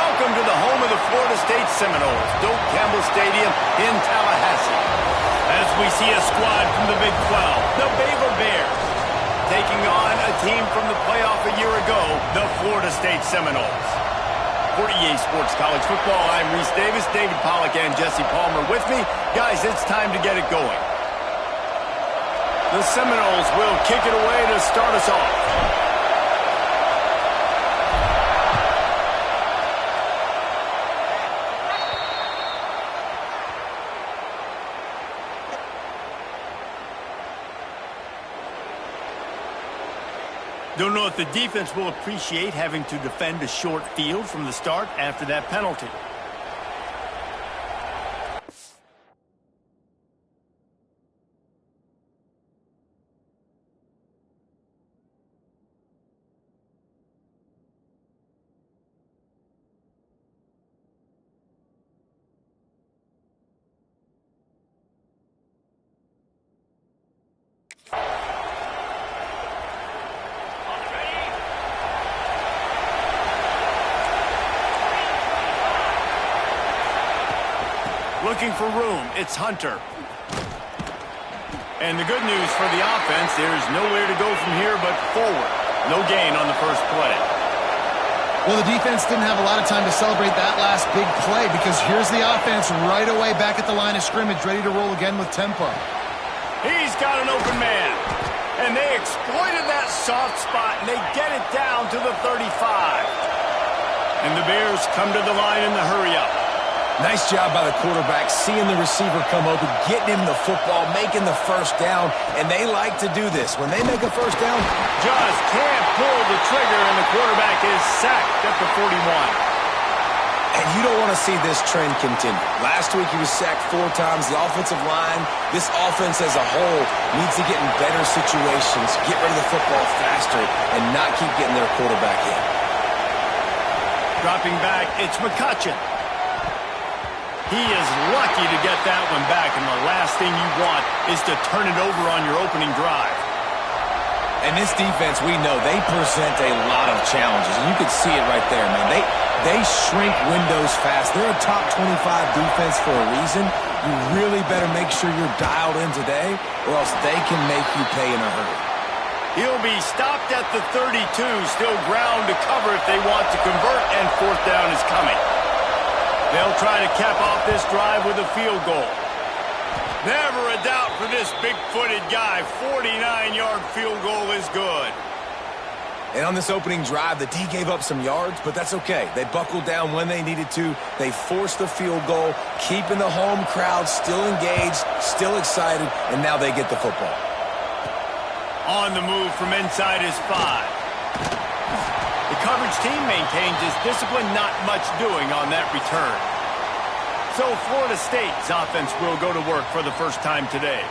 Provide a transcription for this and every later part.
Welcome to the home of the Florida State Seminoles, Doak Campbell Stadium in Tallahassee. As we see a squad from the Big 12, the Baylor Bears, taking on a team from the playoff a year ago, the Florida State Seminoles. For EA Sports College Football, I'm Reese Davis, David Pollack, and Jesse Palmer with me. Guys, it's time to get it going. The Seminoles will kick it away to start us off. Don't know if the defense will appreciate having to defend a short field from the start after that penalty. Looking for room, it's Hunter. And the good news for the offense, there's nowhere to go from here but forward. No gain on the first play. Well, the defense didn't have a lot of time to celebrate that last big play because here's the offense right away back at the line of scrimmage, ready to roll again with tempo. He's got an open man. And they exploited that soft spot, and they get it down to the 35. And the Bears come to the line in the hurry-up. Nice job by the quarterback, seeing the receiver come open, getting him the football, making the first down, and they like to do this. When they make a first down, just can't pull the trigger, and the quarterback is sacked at the 41. And you don't want to see this trend continue. Last week he was sacked 4 times. The offensive line, this offense as a whole, needs to get in better situations, get rid of the football faster, and not keep getting their quarterback in. Dropping back, it's McCutcheon. He is lucky to get that one back, and the last thing you want is to turn it over on your opening drive. And this defense, we know, they present a lot of challenges. And you can see it right there, man. They shrink windows fast. They're a top 25 defense for a reason. You really better make sure you're dialed in today, or else they can make you pay in a hurry. He'll be stopped at the 32, still ground to cover if they want to convert, and fourth down is coming. They'll try to cap off this drive with a field goal. Never a doubt for this big-footed guy. 49-yard field goal is good. And on this opening drive, the D gave up some yards, but that's okay. They buckled down when they needed to. They forced the field goal, keeping the home crowd still engaged, still excited, and now they get the football. On the move from inside his 5. The coverage team maintains its discipline, not much doing on that return. So Florida State's offense will go to work for the first time today.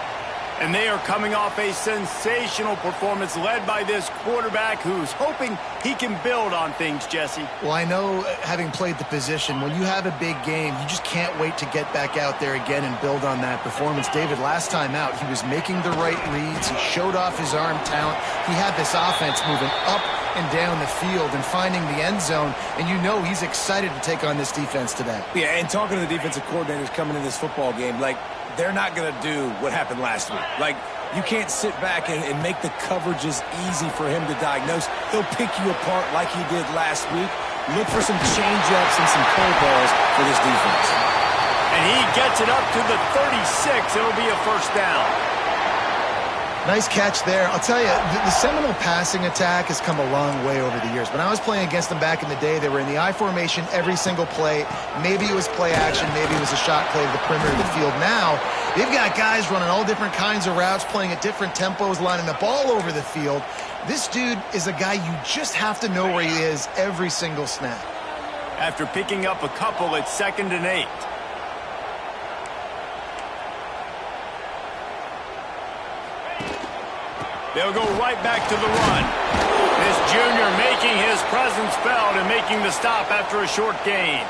And they are coming off a sensational performance led by this quarterback who's hoping he can build on things, Jesse. Well, I know, having played the position, when you have a big game, you just can't wait to get back out there again and build on that performance. David, last time out, he was making the right reads. He showed off his arm talent. He had this offense moving up and down the field and finding the end zone, and you know he's excited to take on this defense today. Yeah, and talking to the defensive coordinators coming in this football game, like, they're not going to do what happened last week. Like, you can't sit back and make the coverages easy for him to diagnose. He'll pick you apart like he did last week. Look for some change-ups and some curveballs for this defense. And he gets it up to the 36. It'll be a first down. Nice catch there. I'll tell you, the Seminole passing attack has come a long way over the years. When I was playing against them back in the day, they were in the I formation every single play. Maybe it was play action. Maybe it was a shot play to the perimeter of the field. Now, they've got guys running all different kinds of routes, playing at different tempos, lining the ball over the field. This dude is a guy you just have to know where he is every single snap. After picking up a couple, it's 2nd and 8. They'll go right back to the run. This junior making his presence felt and making the stop after a short gain.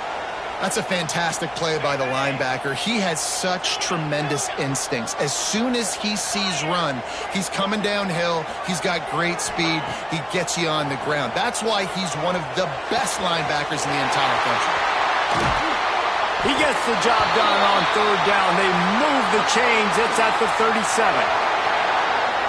That's a fantastic play by the linebacker. He has such tremendous instincts. As soon as he sees run, he's coming downhill. He's got great speed. He gets you on the ground. That's why he's one of the best linebackers in the entire country. He gets the job done on third down. They move the chains. It's at the 37.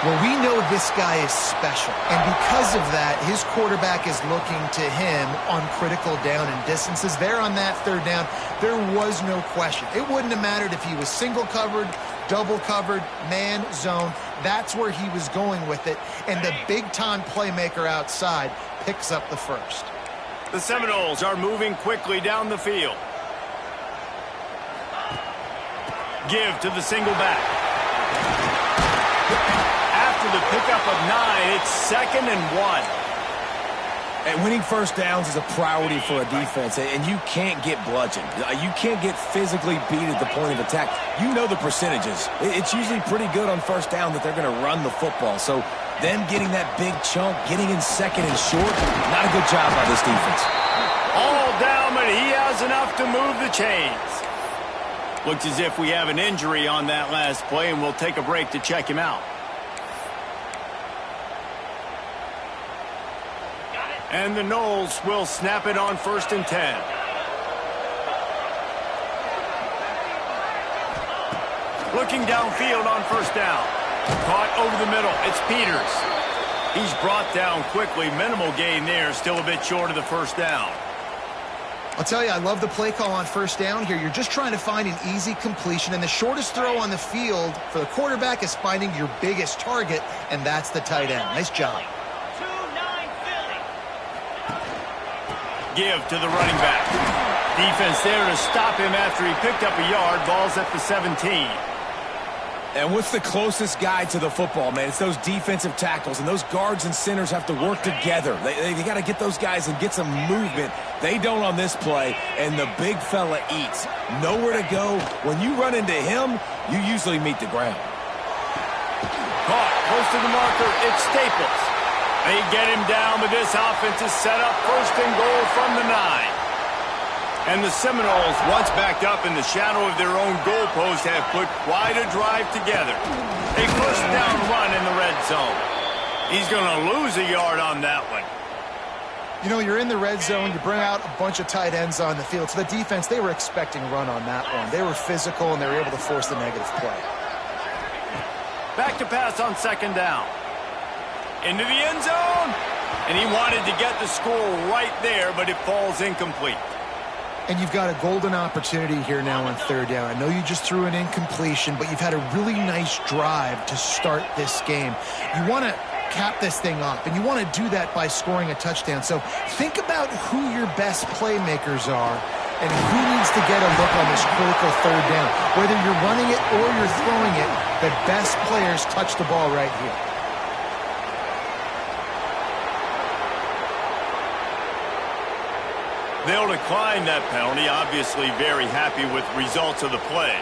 Well, we know this guy is special, and because of that, his quarterback is looking to him on critical down and distances. There on that third down, there was no question. It wouldn't have mattered if he was single covered, double covered, man, zone. That's where he was going with it, and the big-time playmaker outside picks up the first. The Seminoles are moving quickly down the field. Give to the single back. The pickup of 9, it's 2nd and 1. And winning first downs is a priority for a defense, and you can't get bludgeoned. You can't get physically beat at the point of attack. You know the percentages. It's usually pretty good on first down that they're going to run the football. So them getting that big chunk, getting in 2nd and short, not a good job by this defense. All down, but he has enough to move the chains. Looks as if we have an injury on that last play, and we'll take a break to check him out. And the Noles will snap it on 1st and 10. Looking downfield on 1st down. Caught over the middle. It's Peters. He's brought down quickly. Minimal gain there. Still a bit short of the 1st down. I'll tell you, I love the play call on 1st down here. You're just trying to find an easy completion, and the shortest throw on the field for the quarterback is finding your biggest target, and that's the tight end. Nice job. Give to the running back. Defense there to stop him after he picked up a yard. Ball's at the 17. And what's the closest guy to the football, man? It's those defensive tackles, and those guards and centers have to work together. They got to get those guys and get some movement. They don't on this play, and the big fella eats. Nowhere to go. When you run into him, you usually meet the ground. Caught close to the marker. It's Staples. They get him down, but this offense is set up 1st and goal from the 9. And the Seminoles, once backed up in the shadow of their own goalpost, have put quite a drive together. A 1st down run in the red zone. He's going to lose a yard on that one. You know, you're in the red zone, you bring out a bunch of tight ends on the field. So the defense, they were expecting a run on that one. They were physical, and they were able to force the negative play. Back to pass on 2nd down. Into the end zone, and he wanted to get the score right there, but it falls incomplete. And you've got a golden opportunity here now on 3rd down. I know you just threw an incompletion, but you've had a really nice drive to start this game. You want to cap this thing off, and you want to do that by scoring a touchdown. So think about who your best playmakers are and who needs to get a look on this critical 3rd down. Whether you're running it or you're throwing it, the best players touch the ball right here. They'll decline that penalty, obviously very happy with the results of the play.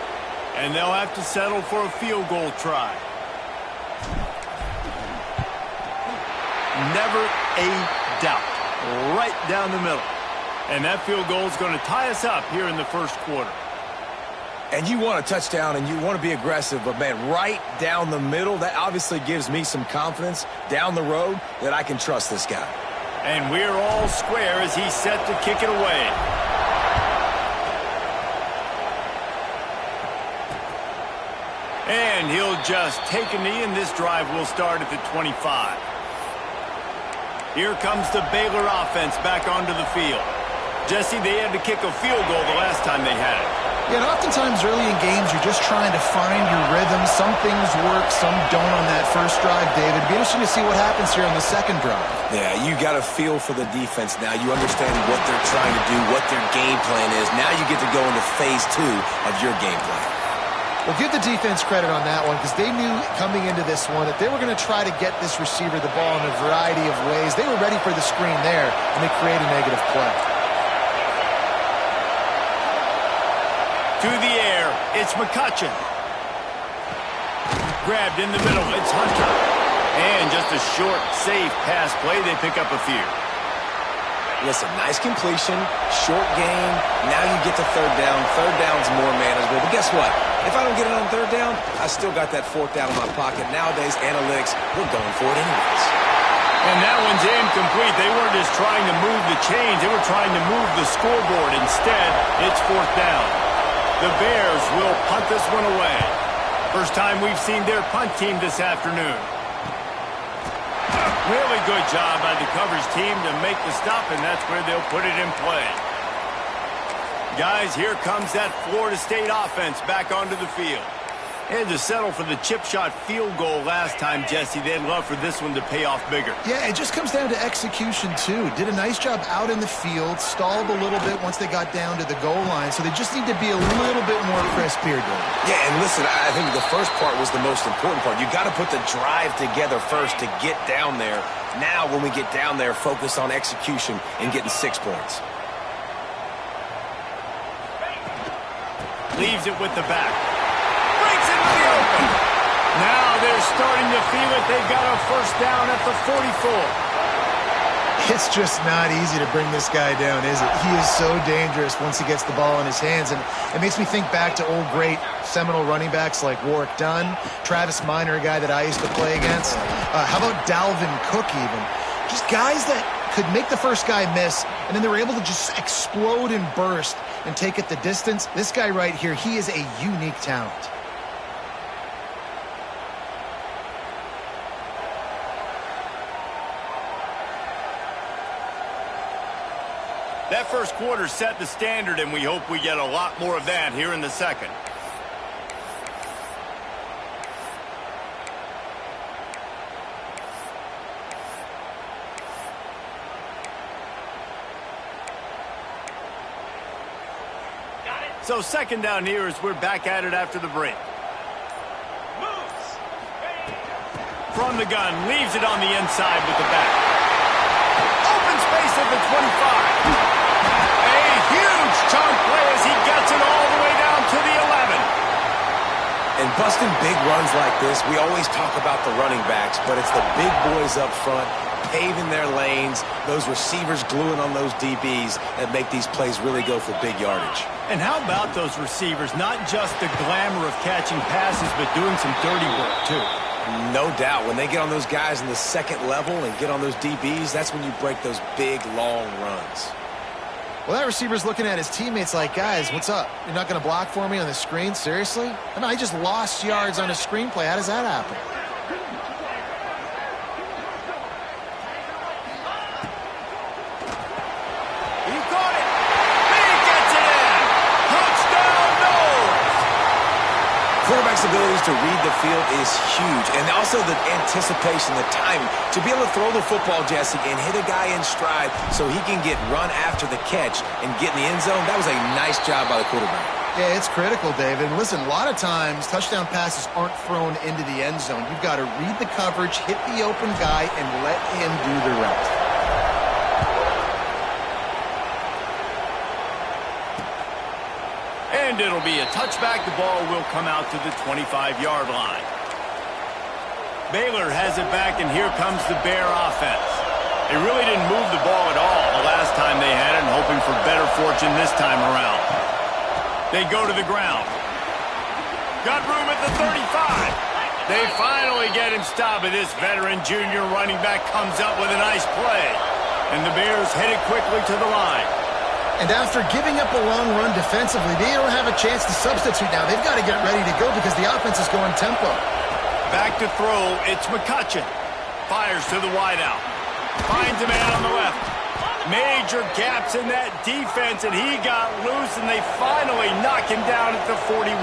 And they'll have to settle for a field goal try. Never a doubt. Right down the middle. And that field goal is going to tie us up here in the 1st quarter. And you want a touchdown, and you want to be aggressive, but, man, right down the middle, that obviously gives me some confidence down the road that I can trust this guy. And we're all square as he's set to kick it away. And he'll just take a knee, and this drive will start at the 25. Here comes the Baylor offense back onto the field. Jesse, they had to kick a field goal the last time they had it. Yeah, and oftentimes early in games, you're just trying to find your rhythm. Some things work, some don't on that first drive, David. It'd be interesting to see what happens here on the 2nd drive. Yeah, you got a feel for the defense now. You understand what they're trying to do, what their game plan is. Now you get to go into phase 2 of your game plan. Well, give the defense credit on that one, because they knew coming into this one that they were going to try to get this receiver the ball in a variety of ways. They were ready for the screen there, and they create a negative play. To the air, it's McCutcheon. Grabbed in the middle, it's Hunter. And just a short, safe pass play, they pick up a few. Listen, nice completion, short gain. Now you get to third down. Third down's more manageable. But guess what? If I don't get it on third down, I still got that fourth down in my pocket. Nowadays, analytics, we're going for it anyways. And that one's incomplete. They weren't just trying to move the chains. They were trying to move the scoreboard. Instead, it's fourth down. The Bears will punt this one away. First time we've seen their punt team this afternoon. Really good job by the coverage team to make the stop, and that's where they'll put it in play. Guys, here comes that Florida State offense back onto the field. They had to settle for the chip shot field goal last time, Jesse. They'd love for this one to pay off bigger. Yeah, it just comes down to execution, too. Did a nice job out in the field, stalled a little bit once they got down to the goal line, so they just need to be a little bit more crisp here, Dave. Yeah, and listen, I think the first part was the most important part. You got to put the drive together first to get down there. Now, when we get down there, focus on execution and getting 6 points. Leaves it with the back. Breaks it in the open. Now they're starting to feel it. They've got a first down at the 44. It's just not easy to bring this guy down, is it? He is so dangerous once he gets the ball in his hands. And it makes me think back to old great Seminole running backs like Warwick Dunn, Travis Minor, a guy that I used to play against. How about Dalvin Cook even? Just guys that could make the first guy miss, and then they were able to just explode and burst and take it the distance. This guy right here, he is a unique talent. That first quarter set the standard, and we hope we get a lot more of that here in the second. So second down here as we're back at it after the break. From the gun, leaves it on the inside with the back. Open space at the 25. A huge chunk play as he gets it all the way down to the 11. And busting big runs like this, we always talk about the running backs, but it's the big boys up front, paving their lanes, those receivers gluing on those DBs that make these plays really go for big yardage. And how about those receivers? Not just the glamour of catching passes, but doing some dirty work, too. No doubt. When they get on those guys in the second level and get on those DBs, that's when you break those big, long runs. Well, that receiver's looking at his teammates like, guys, what's up? You're not going to block for me on the screen? Seriously? I mean, I just lost yards on a screenplay. How does that happen? Quarterback's abilities to read the field is huge, and also the anticipation, the timing. To be able to throw the football, Jesse, and hit a guy in stride so he can get run after the catch and get in the end zone, that was a nice job by the quarterback. Yeah, it's critical, David. Listen, a lot of times touchdown passes aren't thrown into the end zone. You've got to read the coverage, hit the open guy, and let him do the rest. And it'll be a touchback. The ball will come out to the 25-yard line. Baylor has it back, and here comes the Bear offense. They really didn't move the ball at all the last time they had it, and hoping for better fortune this time around. They go to the ground. Got room at the 35. They finally get him stopped, but this veteran junior running back comes up with a nice play. And the Bears headed quickly to the line. And after giving up a long run defensively, they don't have a chance to substitute now. They've got to get ready to go because the offense is going tempo. Back to throw, it's McCutcheon. Fires to the wideout. Finds a man on the left. Major gaps in that defense, and he got loose, and they finally knock him down at the 41.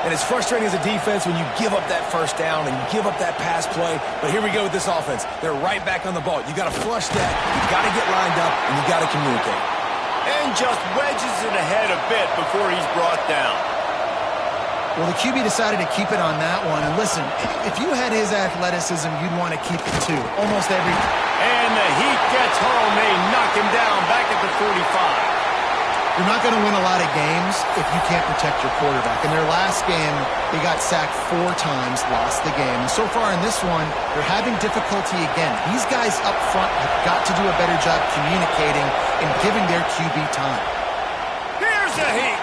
And it's frustrating as a defense when you give up that first down and you give up that pass play. But here we go with this offense. They're right back on the ball. You got to flush that. You got to get lined up, and you got to communicate. And just wedges it ahead a bit before he's brought down. Well, the QB decided to keep it on that one. And listen, if you had his athleticism, you'd want to keep it too. Almost every time. And the heat gets home. They knock him down back at the 45. You're not going to win a lot of games if you can't protect your quarterback. In their last game, they got sacked 4 times, lost the game. And so far in this one, they're having difficulty again. These guys up front have got to do a better job communicating and giving their QB time. Here's a heat.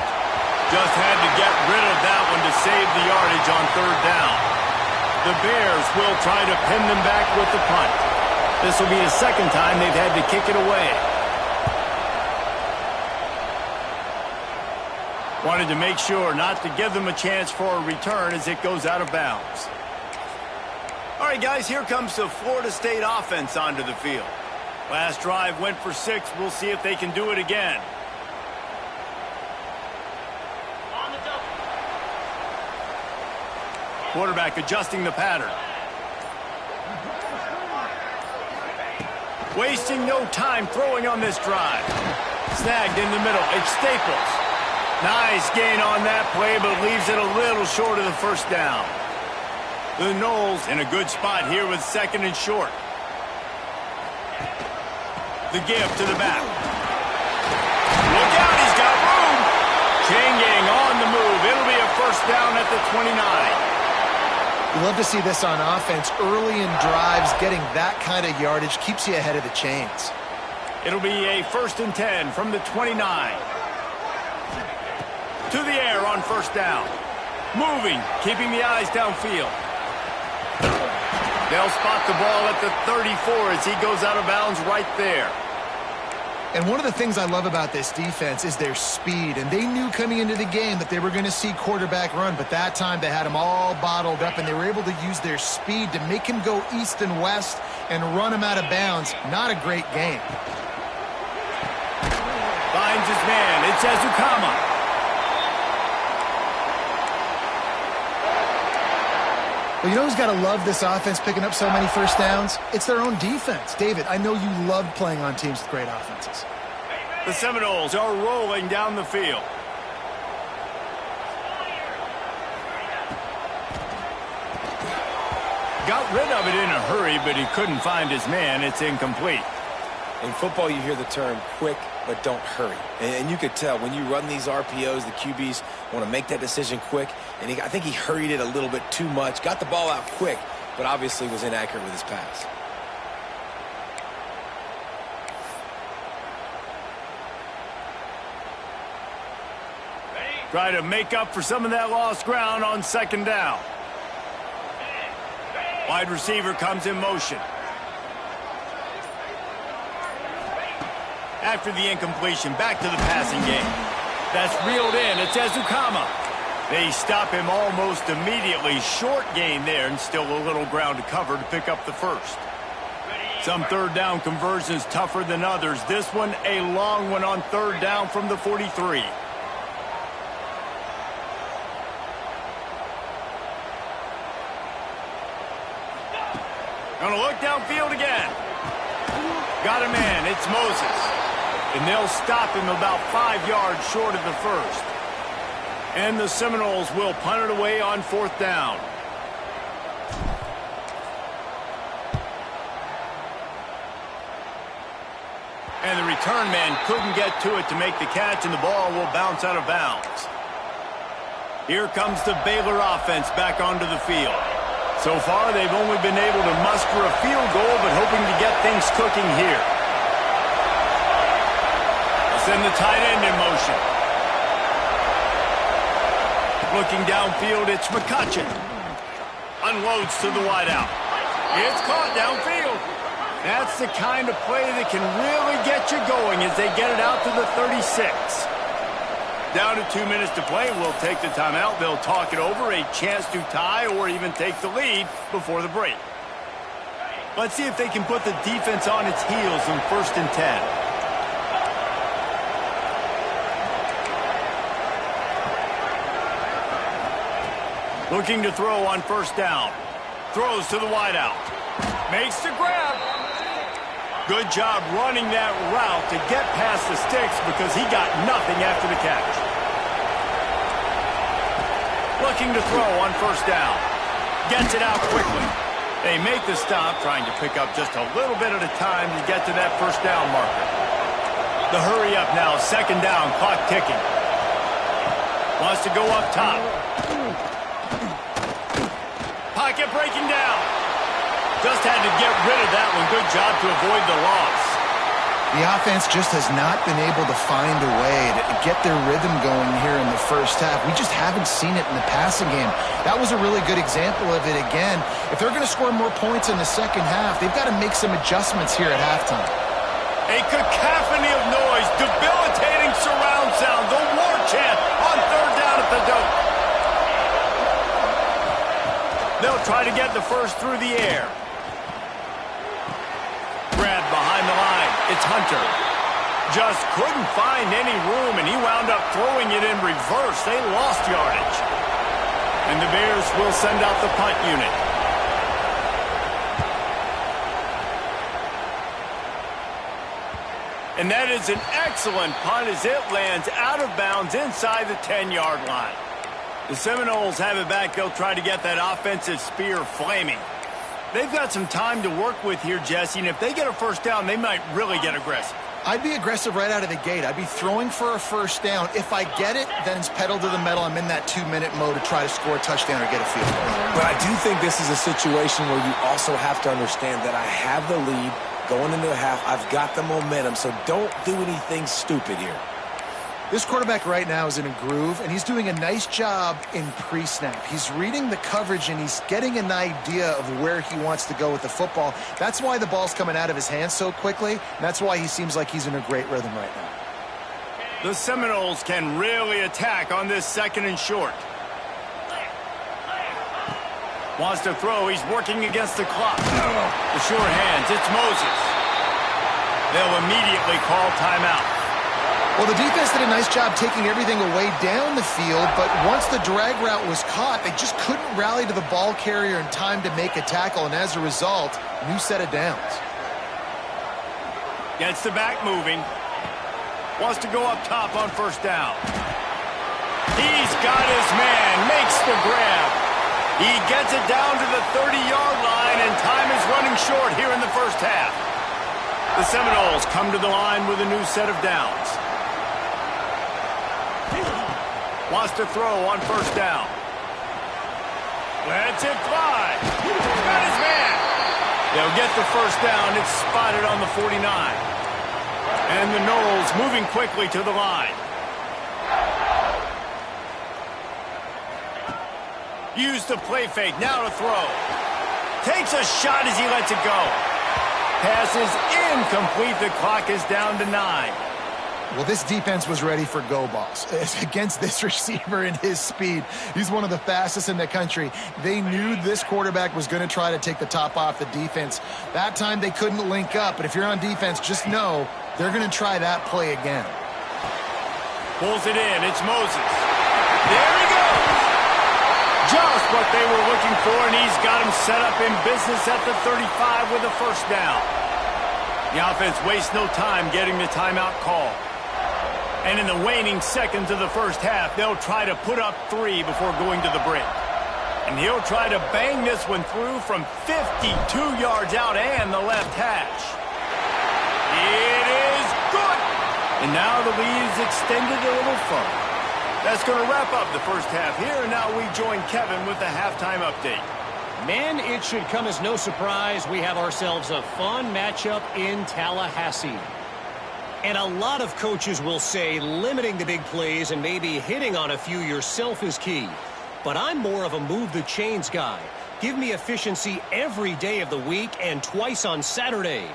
Just had to get rid of that one to save the yardage on 3rd down. The Bears will try to pin them back with the punt. This will be the 2nd time they've had to kick it away. Wanted to make sure not to give them a chance for a return as it goes out of bounds. All right, guys, here comes the Florida State offense onto the field. Last drive went for 6. We'll see if they can do it again. Quarterback adjusting the pattern. Wasting no time throwing on this drive. Snagged in the middle. It's Staples. Nice gain on that play, but leaves it a little short of the 1st down. The Noles in a good spot here with 2nd and short. The give to the back. Look out, he's got room. Chain gang on the move. It'll be a 1st down at the 29. You love to see this on offense. Early in drives, getting that kind of yardage keeps you ahead of the chains. It'll be a 1st and 10 from the 29. To the air on 1st down. Moving, keeping the eyes downfield. They'll spot the ball at the 34 as he goes out of bounds right there. And one of the things I love about this defense is their speed. And they knew coming into the game that they were going to see quarterback run. But that time they had him all bottled up, and they were able to use their speed to make him go east and west and run him out of bounds. Not a great game. Finds his man. It's Ezukama. Well, you know who's got to love this offense picking up so many 1st downs? It's their own defense. David, I know you loved playing on teams with great offenses. The Seminoles are rolling down the field. Got rid of it in a hurry, but he couldn't find his man. It's incomplete. In football, you hear the term quick, but don't hurry. And you could tell when you run these RPOs, the QBs want to make that decision quick. And I think he hurried it a little bit too much. Got the ball out quick, but obviously was inaccurate with his pass. Try to make up for some of that lost ground on 2nd down. Wide receiver comes in motion. After the incompletion, back to the passing game. That's reeled in. It's Ezukama. They stop him almost immediately. Short gain there, and still a little ground to cover to pick up the 1st. Some 3rd down conversions tougher than others. This one, a long one on 3rd down from the 43. Gonna look downfield again. Got a man. It's Moses. And they'll stop him about 5 yards short of the 1st. And the Seminoles will punt it away on 4th down. And the return man couldn't get to it to make the catch, and the ball will bounce out of bounds. Here comes the Baylor offense back onto the field. So far, they've only been able to muster a field goal, but hoping to get things cooking here. Send the tight end in motion. Looking downfield, it's McCutcheon. Unloads to the wideout. It's caught downfield. That's the kind of play that can really get you going as they get it out to the 36. Down to 2 minutes to play. We'll take the timeout. They'll talk it over. A chance to tie or even take the lead before the break. Let's see if they can put the defense on its heels in 1st and 10. Looking to throw on 1st down. Throws to the wideout. Makes the grab. Good job running that route to get past the sticks because he got nothing after the catch. Looking to throw on 1st down. Gets it out quickly. They make the stop, trying to pick up just a little bit at a time to get to that 1st down marker. The hurry up now, second down, clock ticking. Wants to go up top. Pocket breaking down. Just had to get rid of that one. Good job to avoid the loss. The offense just has not been able to find a way to get their rhythm going here in the first half. We just haven't seen it in the passing game. That was a really good example of it again. If they're going to score more points in the second half, they've got to make some adjustments here at halftime. A cacophony of noise, debilitating surround sound, the war chant on third down at the dope. They'll try to get the first through the air. Grab behind the line. It's Hunter. Just couldn't find any room, and he wound up throwing it in reverse. They lost yardage. And the Bears will send out the punt unit. And that is an excellent punt as it lands out of bounds inside the 10-yard line. The Seminoles have it back. They'll try to get that offensive spear flaming. They've got some time to work with here, Jesse, and if they get a first down, they might really get aggressive. I'd be aggressive right out of the gate. I'd be throwing for a first down. If I get it, then it's pedal to the metal. I'm in that 2-minute mode to try to score a touchdown or get a field goal. But I do think this is a situation where you also have to understand that I have the lead going into the half. I've got the momentum, so don't do anything stupid here. This quarterback right now is in a groove, and he's doing a nice job in pre-snap. He's reading the coverage, and he's getting an idea of where he wants to go with the football. That's why the ball's coming out of his hands so quickly, and that's why he seems like he's in a great rhythm right now. The Seminoles can really attack on this second and short. Wants to throw. He's working against the clock. The sure hands. It's Moses. They'll immediately call timeout. Well, the defense did a nice job taking everything away down the field, but once the drag route was caught, they just couldn't rally to the ball carrier in time to make a tackle, and as a result, new set of downs. Gets the back moving. Wants to go up top on first down. He's got his man. Makes the grab. He gets it down to the 30-yard line, and time is running short here in the first half. The Seminoles come to the line with a new set of downs. Wants to throw on first down. Lets it fly. Got his man. They'll get the first down. It's spotted on the 49. And the Noles moving quickly to the line. Use the play fake. Now to throw. Takes a shot as he lets it go. Pass is incomplete. The clock is down to 9. Well, this defense was ready for go balls. Against this receiver and his speed, he's one of the fastest in the country. They knew this quarterback was going to try to take the top off the defense. That time they couldn't link up, but if you're on defense, just know they're going to try that play again. Pulls it in. It's Moses. There he goes. Just what they were looking for, and he's got him set up in business at the 35 with a first down. The offense wastes no time getting the timeout call. And in the waning seconds of the first half, they'll try to put up 3 before going to the break. And he'll try to bang this one through from 52 yards out and the left hash. It is good. And now the lead is extended a little further. That's going to wrap up the first half here. And now we join Kevin with the halftime update. Men, it should come as no surprise we have ourselves a fun matchup in Tallahassee. And a lot of coaches will say limiting the big plays and maybe hitting on a few yourself is key. But I'm more of a move the chains guy. Give me efficiency every day of the week and twice on Saturday.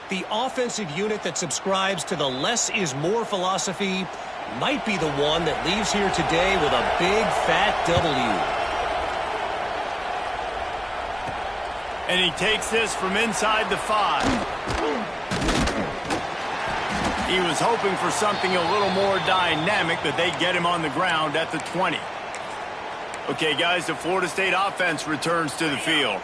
The offensive unit that subscribes to the less is more philosophy might be the one that leaves here today with a big fat W. And he takes this from inside the 5. He was hoping for something a little more dynamic, but they get him on the ground at the 20. Okay, guys, the Florida State offense returns to the field.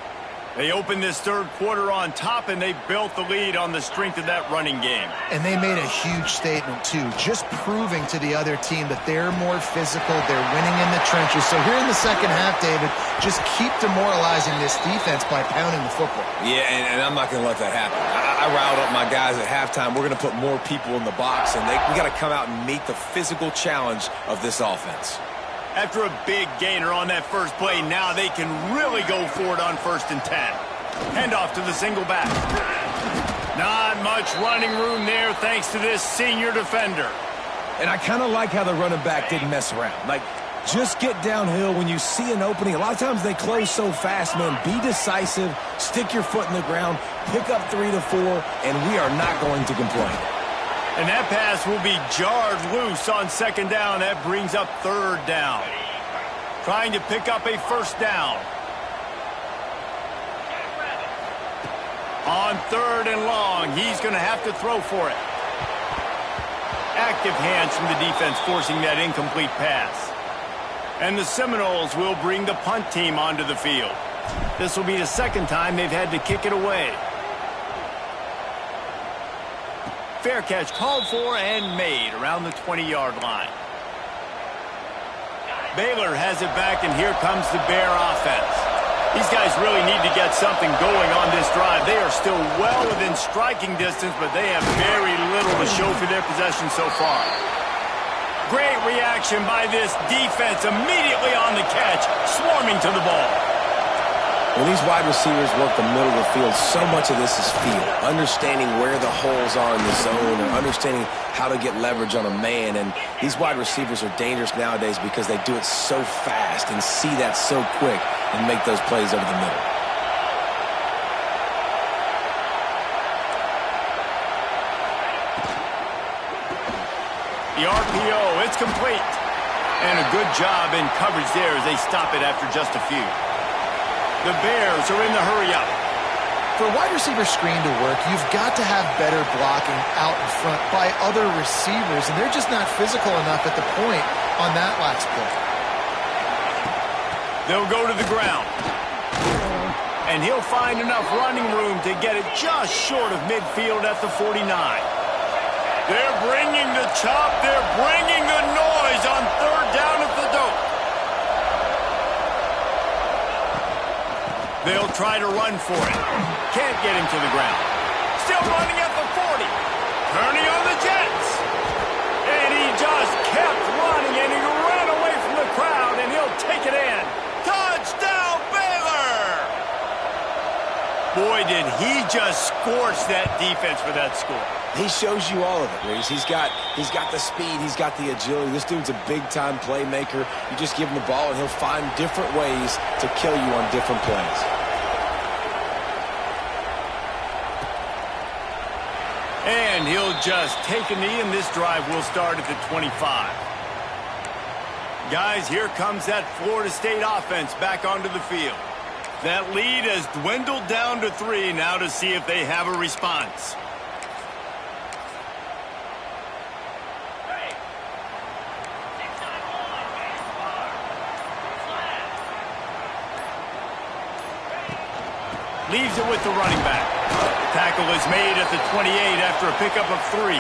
They opened this third quarter on top, and they built the lead on the strength of that running game. And they made a huge statement, too, just proving to the other team that they're more physical, they're winning in the trenches. So here in the second half, David, just keep demoralizing this defense by pounding the football. Yeah, and I'm not going to let that happen. I riled up my guys at halftime. We're going to put more people in the box, and we got to come out and meet the physical challenge of this offense. After a big gainer on that first play, now they can really go for it on 1st and 10. Handoff to the single back. Not much running room there thanks to this senior defender. And I kind of like how the running back didn't mess around. Like, just get downhill when you see an opening. A lot of times they close so fast, man. Be decisive, stick your foot in the ground, pick up 3 to 4, and we are not going to complain. And that pass will be jarred loose on 2nd down. That brings up 3rd down. Trying to pick up a 1st down. On 3rd and long, he's going to have to throw for it. Active hands from the defense forcing that incomplete pass. And the Seminoles will bring the punt team onto the field. This will be the 2nd time they've had to kick it away. Fair catch called for and made around the 20-yard line. Baylor has it back, and here comes the Bear offense. These guys really need to get something going on this drive. They are still well within striking distance, but they have very little to show for their possession so far. Great reaction by this defense immediately on the catch, swarming to the ball. When these wide receivers work the middle of the field, so much of this is feel. Understanding where the holes are in the zone and understanding how to get leverage on a man. And these wide receivers are dangerous nowadays because they do it so fast and see that so quick and make those plays over the middle. The RPO, it's complete. And a good job in coverage there as they stop it after just a few. The Bears are in the hurry-up. For a wide receiver screen to work, you've got to have better blocking out in front by other receivers, and they're just not physical enough at the point on that last play. They'll go to the ground. And he'll find enough running room to get it just short of midfield at the 49. They're bringing the chop. They're bringing the noise on 3rd down at the dope. They'll try to run for it. Can't get him to the ground. Still running at the 40. Turning on the Jets. And he just kept running, and he ran away from the crowd, and he'll take it in. Touchdown, Baylor! Boy, did he just scorch that defense for that score. He shows you all of it, Reese. He's got the speed. He's got the agility. This dude's a big-time playmaker. You just give him the ball, and he'll find different ways to kill you on different plays. And he'll just take a knee, and this drive will start at the 25. Guys, here comes that Florida State offense back onto the field. That lead has dwindled down to 3 now to see if they have a response. Leaves it with the running back. Tackle is made at the 28 after a pickup of 3.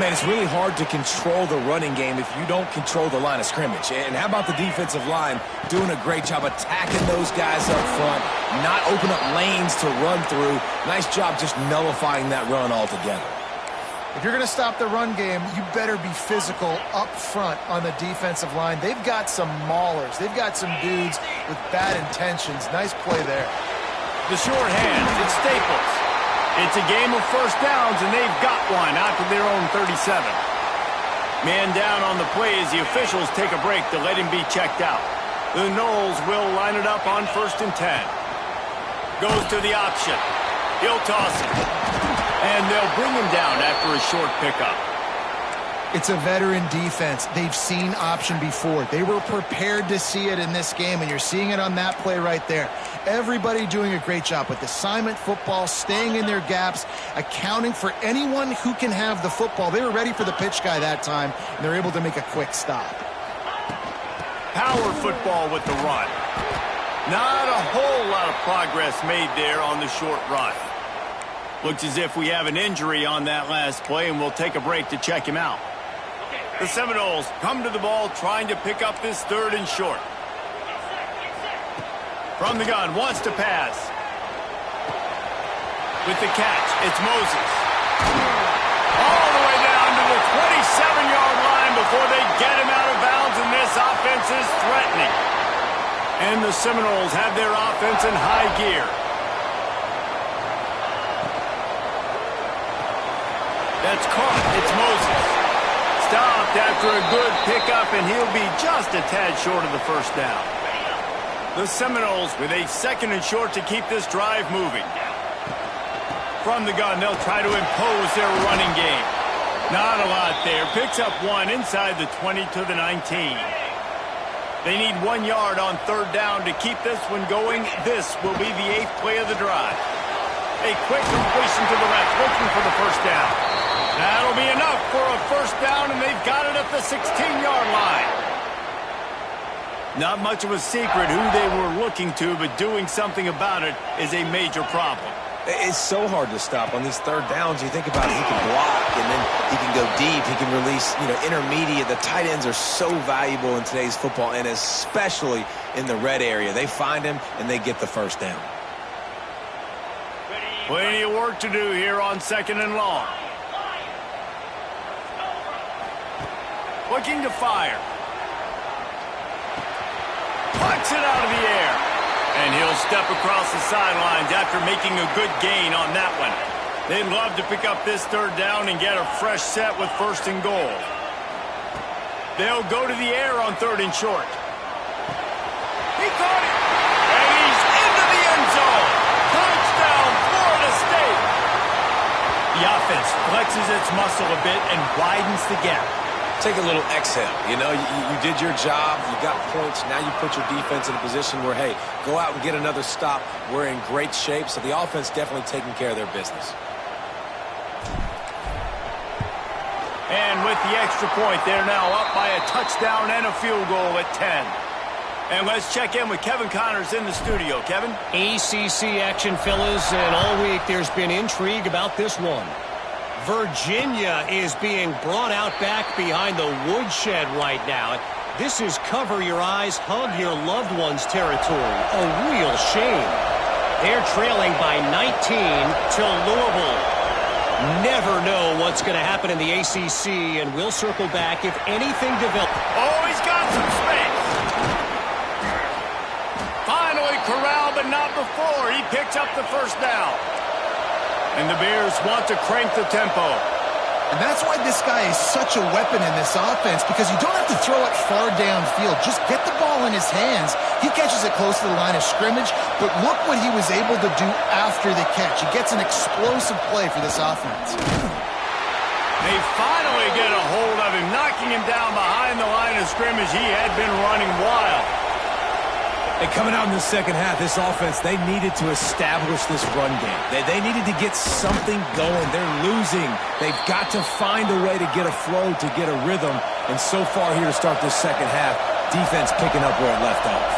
Man, it's really hard to control the running game if you don't control the line of scrimmage. And how about the defensive line doing a great job attacking those guys up front, not open up lanes to run through. Nice job just nullifying that run altogether. If you're going to stop the run game, you better be physical up front on the defensive line. They've got some maulers. They've got some dudes with bad intentions. Nice play there. The short hands, it's Staples. It's a game of 1st downs, and they've got one out to their own 37. Man down on the play as the officials take a break to let him be checked out. The Noles will line it up on 1st and 10. Goes to the option. He'll toss it. And they'll bring him down after a short pickup. It's a veteran defense. They've seen option before. They were prepared to see it in this game, and you're seeing it on that play right there. Everybody doing a great job with assignment football, staying in their gaps, accounting for anyone who can have the football. They were ready for the pitch guy that time, and they're able to make a quick stop. Power football with the run. Not a whole lot of progress made there on the short run. Looks as if we have an injury on that last play, and we'll take a break to check him out. The Seminoles come to the ball trying to pick up this 3rd and short. From the gun, wants to pass. With the catch, it's Moses. All the way down to the 27-yard line before they get him out of bounds, and this offense is threatening. And the Seminoles have their offense in high gear. That's caught. It's Moses. Stopped after a good pickup, and he'll be just a tad short of the first down. The Seminoles with a 2nd and short to keep this drive moving. From the gun, they'll try to impose their running game. Not a lot there. Picks up 1 inside the 20 to the 19. They need 1 yard on 3rd down to keep this one going. This will be the 8th play of the drive. A quick completion to the left, looking for the first down. That'll be enough for a first down, and they've got it at the 16-yard line. Not much of a secret who they were looking to, but doing something about it is a major problem. It's so hard to stop on these 3rd downs. You think about it, he can block, and then he can go deep. He can release, intermediate. The tight ends are so valuable in today's football, and especially in the red area. They find him, and they get the first down. Plenty of work to do here on 2nd and long. Looking to fire. Pucks it out of the air. And he'll step across the sidelines after making a good gain on that one. They'd love to pick up this 3rd down and get a fresh set with 1st and goal. They'll go to the air on 3rd and short. He caught it. And he's into the end zone. Touchdown, Florida State. The offense flexes its muscle a bit and widens the gap. Take a little exhale. You did your job. You got points. Now you put your defense in a position where, hey, go out and get another stop. We're in great shape. So the offense definitely taking care of their business. And with the extra point, they're now up by a touchdown and a field goal at 10. And let's check in with Kevin Connors in the studio. Kevin? ACC action, fellas, and all week there's been intrigue about this one. Virginia is being brought out back behind the woodshed right now. This is cover your eyes, hug your loved ones territory. A real shame. They're trailing by 19 to Louisville. Never know what's going to happen in the ACC, and we'll circle back if anything develops. Oh, he's got some space. Finally corralled, but not before. He picks up the first down. And the Bears want to crank the tempo. And that's why this guy is such a weapon in this offense, because you don't have to throw it far downfield. Just get the ball in his hands. He catches it close to the line of scrimmage, but look what he was able to do after the catch. He gets an explosive play for this offense. They finally get a hold of him, knocking him down behind the line of scrimmage. He had been running wild. And coming out in the second half, this offense, they needed to establish this run game. They needed to get something going. They're losing. They've got to find a way to get a flow, to get a rhythm. And so far here to start this second half, defense picking up where it left off.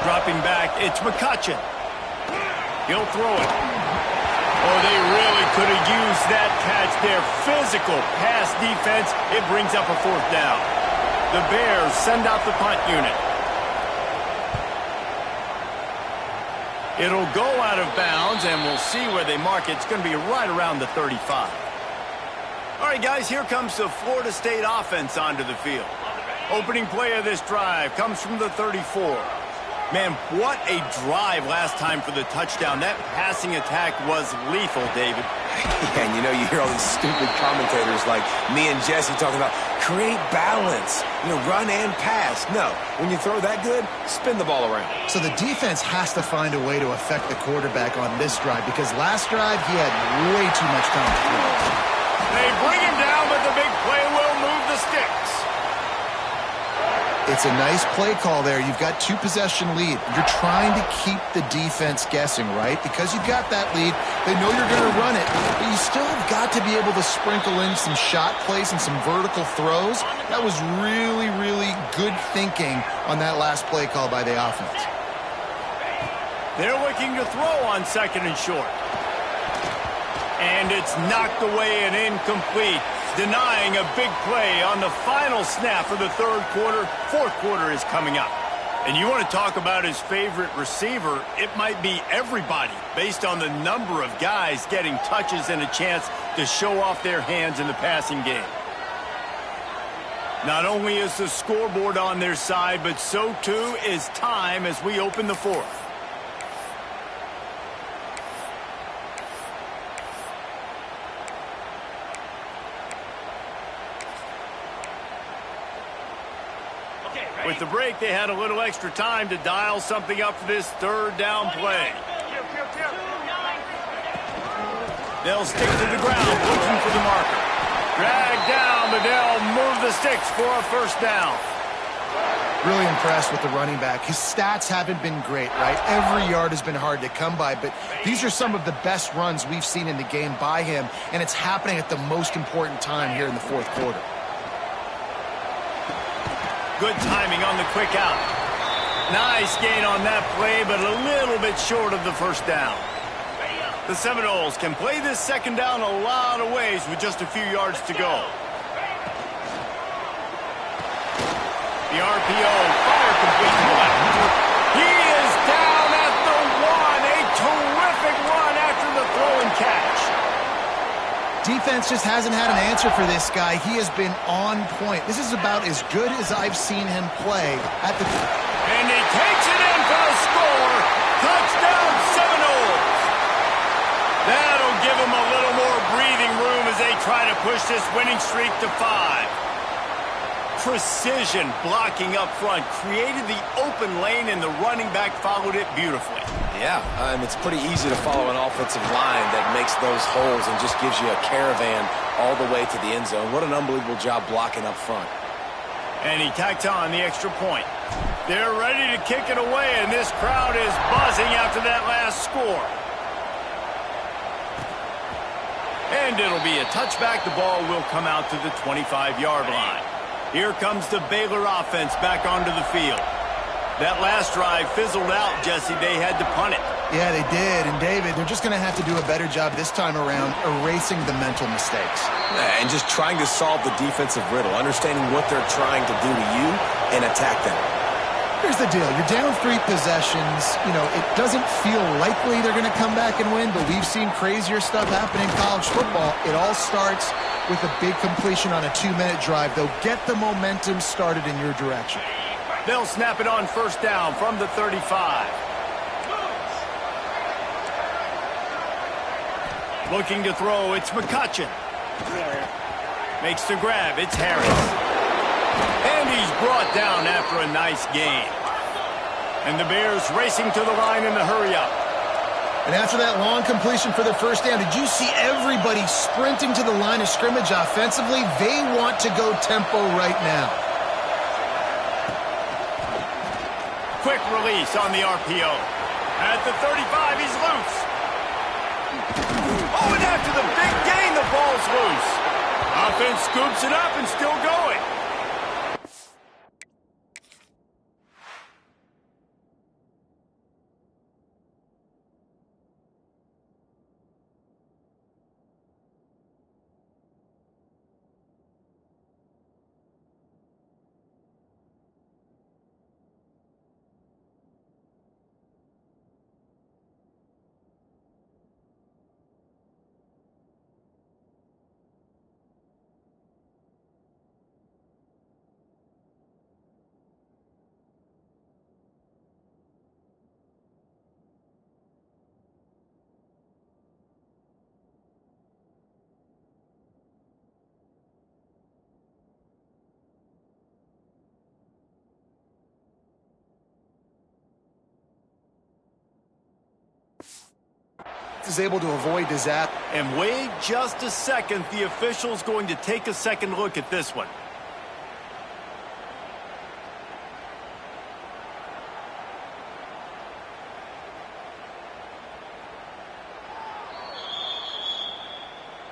Dropping back, it's McCutcheon. He'll throw it. Oh, they really could have used that catch there. Physical pass defense. It brings up a 4th down. The Bears send out the punt unit. It'll go out of bounds, and we'll see where they mark it. It's going to be right around the 35. All right, guys, here comes the Florida State offense onto the field. Opening play of this drive comes from the 34. Man, what a drive last time for the touchdown. That passing attack was lethal, David. Yeah, and you hear all these stupid commentators like me and Jesse talking about create balance, run and pass. No, when you throw that good, spin the ball around. So the defense has to find a way to affect the quarterback on this drive, because last drive he had way too much time to throw. They bring him down, but the big play will move the sticks. It's a nice play call there. You've got 2-possession lead. You're trying to keep the defense guessing, right? Because you've got that lead, they know you're going to run it, but you still have got to be able to sprinkle in some shot plays and some vertical throws. That was really, really good thinking on that last play call by the offense. They're looking to throw on 2nd and short. And it's knocked away and incomplete, denying a big play on the final snap of the 3rd quarter. 4th quarter is coming up. And you want to talk about his favorite receiver, it might be everybody based on the number of guys getting touches and a chance to show off their hands in the passing game. Not only is the scoreboard on their side, but so too is time as we open the fourth. With the break, they had a little extra time to dial something up for this third down play. They'll stick to the ground, looking for the marker. Drag down, but they'll move the sticks for a first down. Really impressed with the running back. His stats haven't been great, right? Every yard has been hard to come by, but these are some of the best runs we've seen in the game by him, and it's happening at the most important time here in the fourth quarter. Good timing on the quick out. Nice gain on that play, but a little bit short of the first down. The Seminoles can play this second down a lot of ways with just a few yards to go. The RPO, fire complete to the left. He is down at the one. A terrific run after the throw and catch. Defense just hasn't had an answer for this guy. He has been on point. This is about as good as I've seen him play at the... And he takes it in for a score. Touchdown, Seminoles. That'll give him a little more breathing room as they try to push this winning streak to 5. Precision blocking up front created the open lane, and the running back followed it beautifully. Yeah, and it's pretty easy to follow an offensive line that makes those holes and just gives you a caravan all the way to the end zone. What an unbelievable job blocking up front. And he tacked on the extra point. They're ready to kick it away, and this crowd is buzzing after that last score. And it'll be a touchback. The ball will come out to the 25-yard line. Here comes the Baylor offense back onto the field. That last drive fizzled out, Jesse. They had to punt it. Yeah, they did. And, David, they're just going to have to do a better job this time around erasing the mental mistakes. And just trying to solve the defensive riddle, understanding what they're trying to do to you and attack them. Here's the deal. You're down 3 possessions. You know, it doesn't feel likely they're going to come back and win, but we've seen crazier stuff happen in college football. It all starts with a big completion on a 2-minute drive. They'll get the momentum started in your direction. They'll snap it on first down from the 35. Looking to throw, it's McCutcheon. Makes the grab, it's Harris. And he's brought down after a nice gain. And the Bears racing to the line in the hurry-up. And after that long completion for the first down, did you see everybody sprinting to the line of scrimmage offensively? They want to go tempo right now. Quick release on the RPO. At the 35, he's loose. Oh, and after the big gain, the ball's loose. Offense scoops it up and still going. Is able to avoid disaster. And wait just a second. The official's going to take a second look at this one.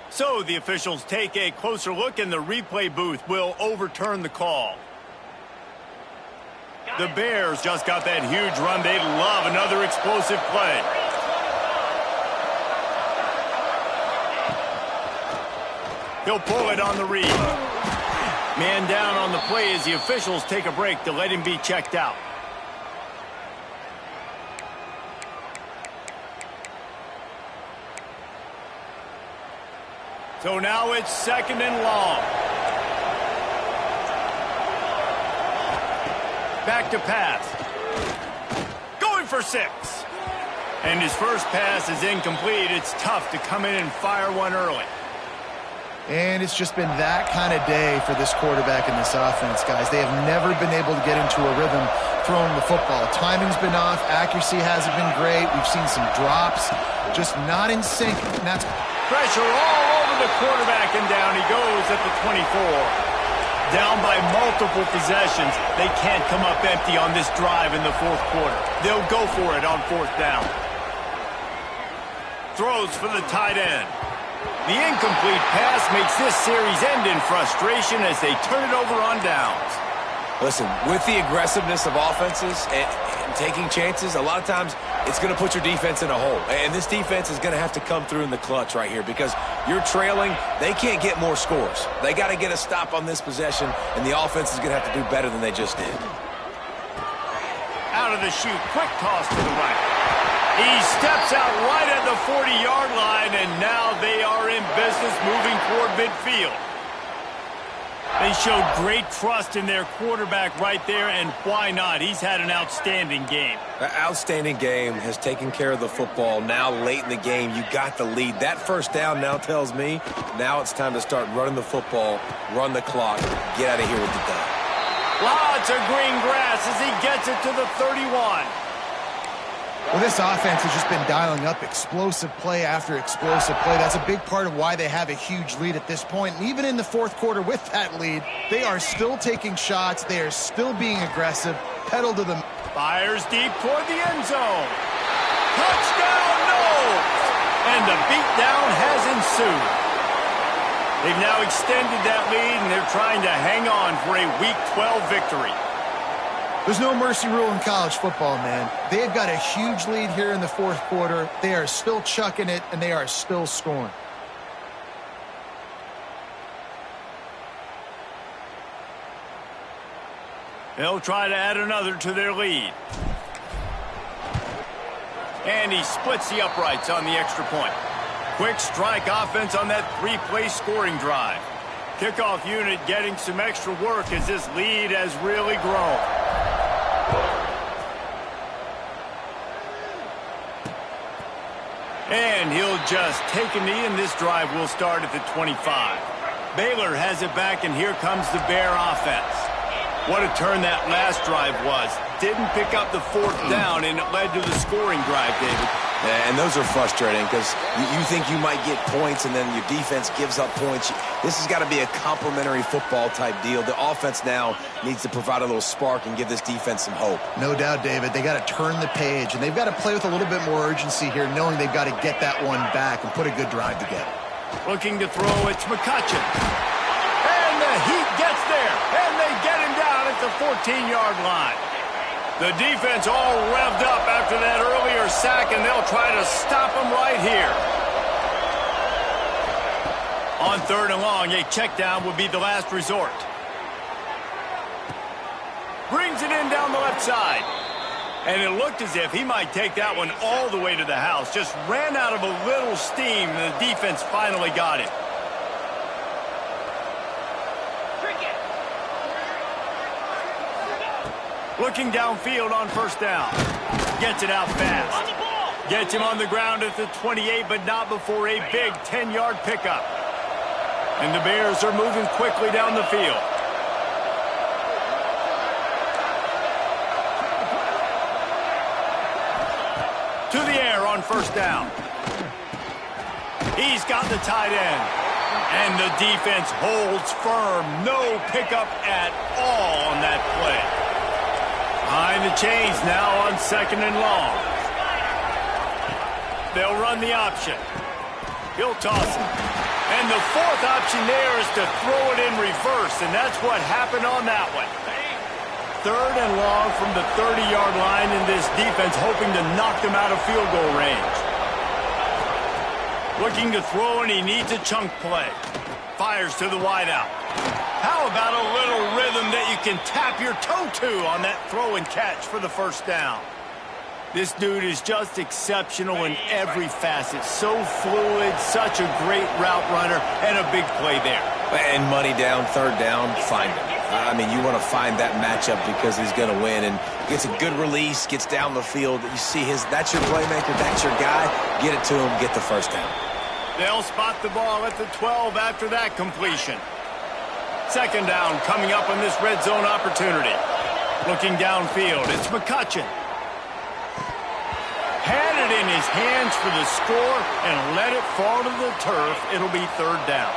So the officials take a closer look, and the replay booth will overturn the call. The Bears just got that huge run. They love another explosive play. He'll pull it on the read. Man down on the play as the officials take a break to let him be checked out. So now it's 2nd and long. Back to pass. Going for 6. And his first pass is incomplete. It's tough to come in and fire one early. And it's just been that kind of day for this quarterback and this offense, guys. They have never been able to get into a rhythm throwing the football. Timing's been off. Accuracy hasn't been great. We've seen some drops. Just not in sync. And that's pressure all over the quarterback, and down he goes at the 24. Down by multiple possessions. They can't come up empty on this drive in the 4th quarter. They'll go for it on 4th down. Throws for the tight end. The incomplete pass makes this series end in frustration as they turn it over on downs. Listen, with the aggressiveness of offenses and taking chances, a lot of times it's going to put your defense in a hole. And this defense is going to have to come through in the clutch right here because you're trailing. They can't get more scores. They got to get a stop on this possession, and the offense is going to have to do better than they just did. Out of the chute, quick toss to the right. He steps out right at the 40-yard line, and now they are in business moving toward midfield. They showed great trust in their quarterback right there, and why not? He's had an outstanding game. An outstanding game, has taken care of the football. Now late in the game, you got the lead. That first down now tells me now it's time to start running the football, run the clock, get out of here with the dub. Lots of green grass as he gets it to the 31. Well, this offense has just been dialing up explosive play after explosive play. That's a big part of why they have a huge lead at this point. And even in the 4th quarter with that lead, they are still taking shots. They are still being aggressive. Pedal to the... Fires deep toward the end zone. Touchdown, no! And the beatdown has ensued. They've now extended that lead, and they're trying to hang on for a Week 12 victory. There's no mercy rule in college football, man. They've got a huge lead here in the 4th quarter. They are still chucking it, and they are still scoring. They'll try to add another to their lead. And he splits the uprights on the extra point. Quick strike offense on that 3-play scoring drive. Kickoff unit getting some extra work as this lead has really grown. And he'll just take a knee, and this drive will start at the 25. Baylor has it back, and here comes the Bear offense. What a turn that last drive was. Didn't pick up the 4th down, and it led to the scoring drive, David. Yeah, and those are frustrating because you think you might get points and then your defense gives up points. This has got to be a complementary football type deal. The offense now needs to provide a little spark and give this defense some hope. No doubt, David. They got to turn the page, and they've got to play with a little bit more urgency here, knowing they've got to get that one back and put a good drive together. Looking to throw, it's McCutcheon. And the heat gets there, and they get him down at the 14-yard line. The defense all revved up after that earlier sack, and they'll try to stop him right here. On 3rd and long, a check down would be the last resort. Brings it in down the left side. And it looked as if he might take that one all the way to the house. Just ran out of a little steam, and the defense finally got it. Looking downfield on 1st down. Gets it out fast. Gets him on the ground at the 28, but not before a big 10-yard pickup. And the Bears are moving quickly down the field. To the air on 1st down. He's got the tight end. And the defense holds firm. No pickup at all on that play. Behind the chains now on 2nd and long. They'll run the option. He'll toss it. And the 4th option there is to throw it in reverse, and that's what happened on that one. 3rd and long from the 30-yard line, and this defense hoping to knock them out of field goal range. Looking to throw, and he needs a chunk play. Fires to the wideout. How about a little rhythm that you can tap your toe to on that throw and catch for the 1st down? This dude is just exceptional in every facet. So fluid, such a great route runner, and a big play there. And money down, third down, find him. I mean, you want to find that matchup because he's going to win. And gets a good release, gets down the field. You see that's your playmaker, that's your guy. Get it to him, get the first down. They'll spot the ball at the 12 after that completion. Second down coming up on this red zone opportunity. Looking downfield, it's McCutcheon. Had it in his hands for the score and let it fall to the turf. It'll be third down.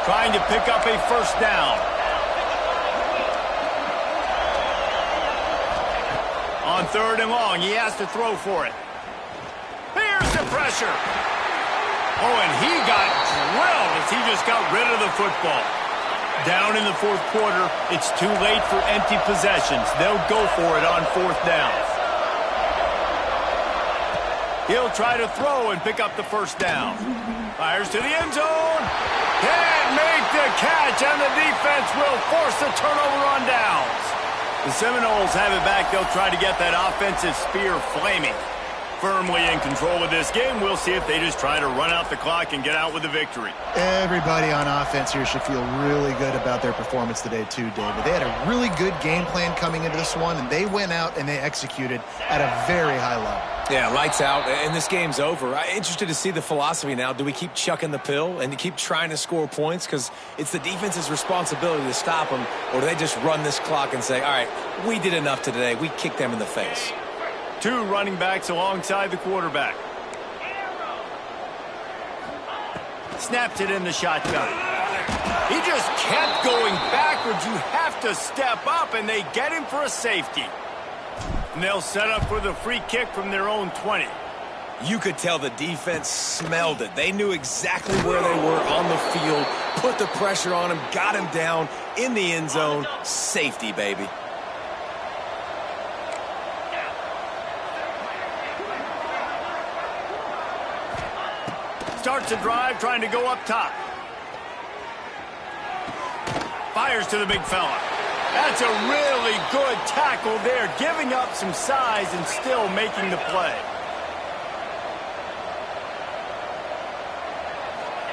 Trying to pick up a first down. On third and long, he has to throw for it. Here's the pressure. Oh, and he got drilled as he just got rid of the football. Down in the fourth quarter, it's too late for empty possessions. They'll go for it on fourth down. He'll try to throw and pick up the first down. Fires to the end zone. Can't make the catch, and the defense will force the turnover on downs. The Seminoles have it back. They'll try to get that offensive spear flaming. Firmly in control of this game. We'll see if they just try to run out the clock and get out with a victory. Everybody on offense here should feel really good about their performance today too, David. They had a really good game plan coming into this one, and they went out and they executed at a very high level. Yeah, lights out, and this game's over. I'm interested to see the philosophy now. Do we keep chucking the pill and keep trying to score points? Because it's the defense's responsibility to stop them, or do they just run this clock and say, all right, we did enough today. We kicked them in the face. Two running backs alongside the quarterback. Snaps it in the shotgun. He just kept going backwards. You have to step up, and they get him for a safety. And they'll set up for the free kick from their own 20. You could tell the defense smelled it. They knew exactly where they were on the field, put the pressure on him, got him down in the end zone. Safety, baby. Starts a drive, trying to go up top. Fires to the big fella. That's a really good tackle there, giving up some size and still making the play.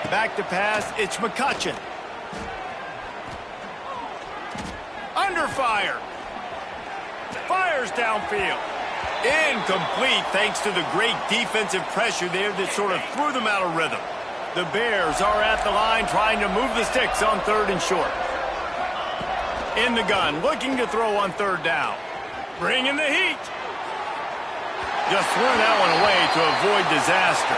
Back to pass, it's McCutcheon. Under fire. Fires downfield. Incomplete thanks to the great defensive pressure there that sort of threw them out of rhythm. The Bears are at the line trying to move the sticks on third and short. In the gun, looking to throw on third down. Bringing the heat. Just threw that one away to avoid disaster.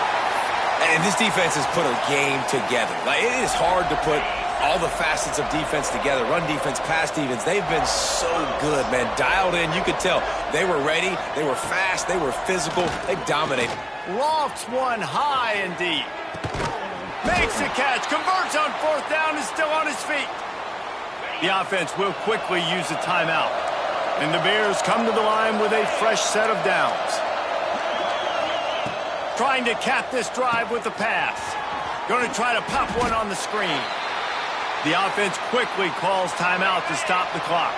And this defense has put a game together. Like, it is hard to put all the facets of defense together. Run defense, pass defense. They've been so good, man. Dialed in. You could tell they were ready. They were fast. They were physical. They dominated. Lofts one high and deep. Makes the catch. Converts on fourth down. Is still on his feet. The offense will quickly use a timeout. And the Bears come to the line with a fresh set of downs. Trying to cap this drive with a pass. Going to try to pop one on the screen. The offense quickly calls timeout to stop the clock.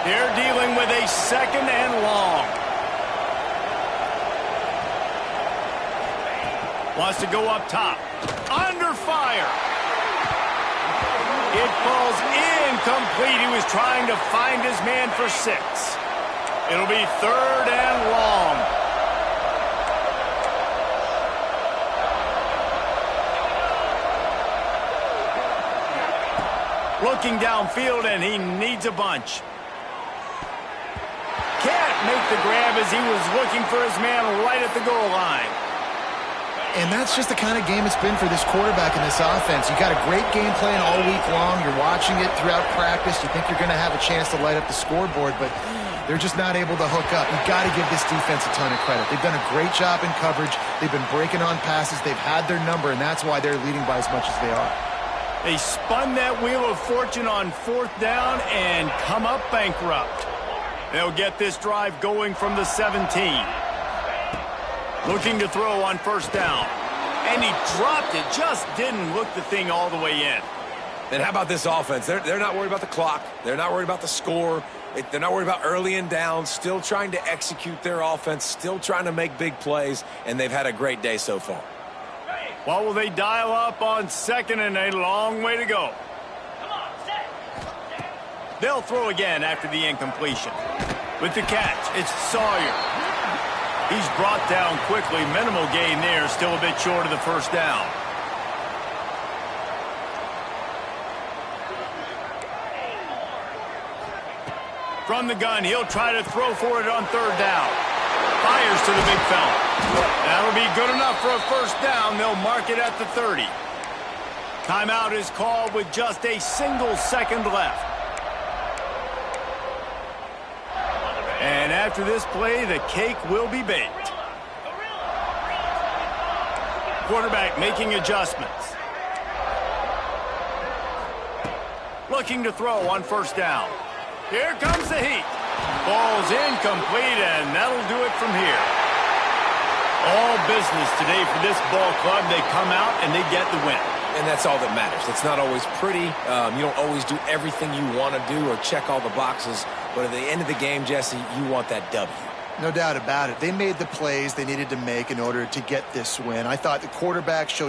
They're dealing with a second and long. Wants to go up top. Under fire. It falls incomplete. He was trying to find his man for 6. It'll be third and long. Looking downfield, and he needs a bunch. Can't make the grab as he was looking for his man right at the goal line. And that's just the kind of game it's been for this quarterback in this offense. You got a great game plan all week long. You're watching it throughout practice. You think you're going to have a chance to light up the scoreboard, but they're just not able to hook up. You've got to give this defense a ton of credit. They've done a great job in coverage. They've been breaking on passes. They've had their number, and that's why they're leading by as much as they are. They spun that wheel of fortune on fourth down and come up bankrupt. They'll get this drive going from the 17. Looking to throw on first down. And he dropped it, just didn't look the thing all the way in. And how about this offense? They're not worried about the clock. They're not worried about the score. They're not worried about early and down, still trying to execute their offense, still trying to make big plays, and they've had a great day so far. What will they dial up on 2nd and a long way to go? They'll throw again after the incompletion. With the catch, it's Sawyer. He's brought down quickly. Minimal gain there, still a bit short of the first down. From the gun, he'll try to throw for it on 3rd down. Fires to the big fella. That'll be good enough for a first down. They'll mark it at the 30. Timeout is called with just a single second left. And after this play, the cake will be baked. Quarterback making adjustments. Looking to throw on 1st down. Here comes the heat. Ball's incomplete, and that'll do it from here. All business today for this ball club. They come out and they get the win. And that's all that matters. It's not always pretty. You don't always do everything you want to do or check all the boxes. But at the end of the game, Jesse, you want that W. No doubt about it. They made the plays they needed to make in order to get this win. I thought the quarterback showed